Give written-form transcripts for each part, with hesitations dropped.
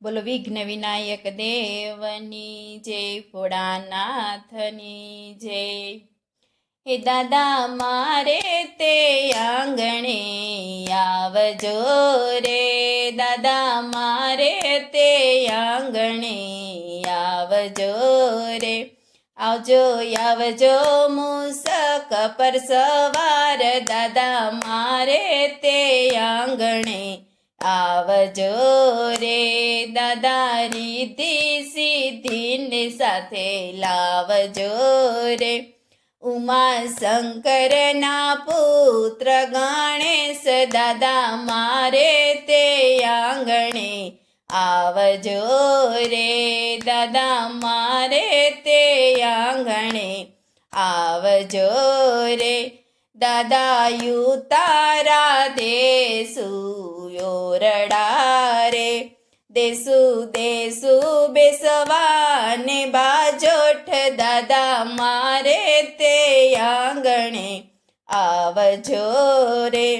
બોલો વિઘ્ન વિનાયક દેવની જય, ભોળાનાથની જય। હે દાદા મારે તે આંગણે આવજો રે, દાદા મારે તે આંગણે આવજો રે। આવજો આવજો મૂસક પર સવાર, દાદા મારે તે આંગણે આવજો રે। દાદા રીતિ સિદ્ધિને સાથે લાવજો રે। ઉમા શંકરના પુત્ર ગણેશ, દાદા મારે તે આંગણે આવજો રે, દાદા મારે તે આંગણે આવજો રે। દાદા યુતારા દેસુ ઓરડા રે, દેસુ દેસુ બેસવાને બાજોઠ, દાદા મારે તે આંગણે આવજો રે।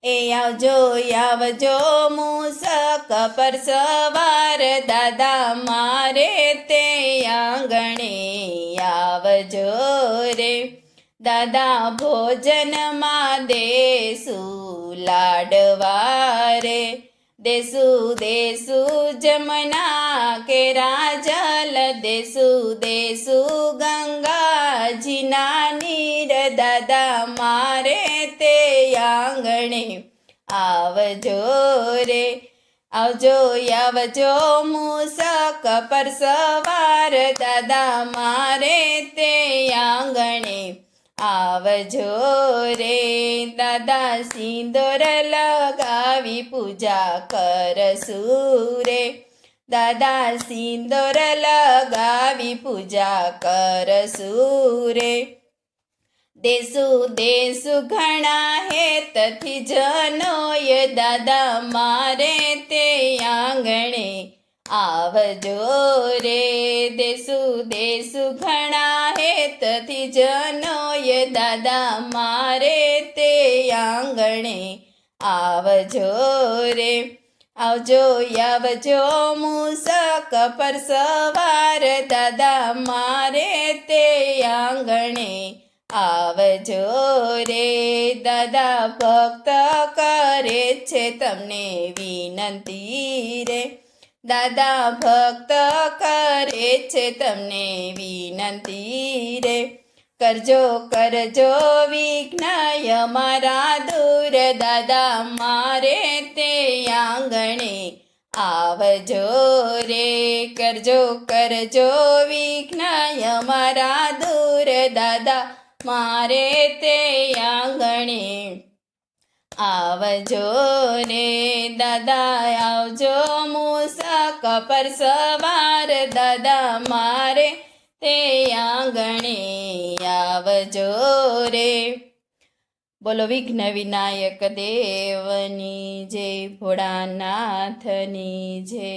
એ આવજો આવજો મૂસક પર સવાર, દાદા મારે તે આંગણે આવજો રે। દાદા ભોજનમાં દેસુ લાડવા રે, દેસુ દેસુ જમના કેરા જલ, દેસુ દેસુ ગંગાજીના નીર, દાદા મારે તે આંગણે આવજો રે। આવજો આવજો મૂસક પર સવાર, દાદા મારે તે આંગણે આવજો રે। દાદા સિંદૂર લગાવી પૂજા કરશું રે, દાદા સિંદૂર લગાવી પૂજા કરશું રે। દેસુ દેસુ ઘણા હેતથી જનોય, દાદા મારે તે આંગણે આવજો રે। દેસુ દેસુ ઘણા હેતથી જનોય, દાદા મારે તે આંગણે આવજો રે। આવજો આવજો મૂસક પર સવાર, દાદા મારે તે આંગણે આવજો રે। દાદા ભક્ત કરે છે તમને વિનંતી રે, દાદા ભક્ત કરે છે તમને વિનંતી રે। કરજો કરજો વિઘ્ન અમારા દૂર, દાદા મારે તે આંગણે આવજો રે। કરજો કરજો વિઘ્ન અમારા દૂર, દાદા મારે તે આંગણે આવજો રે। દાદા આવજો મૂસક પર સવાર, દાદા મારે તે આંગણે આવજો રે। બોલો વિઘ્ન વિનાયક દેવની જય, ભોળાનાથની જય।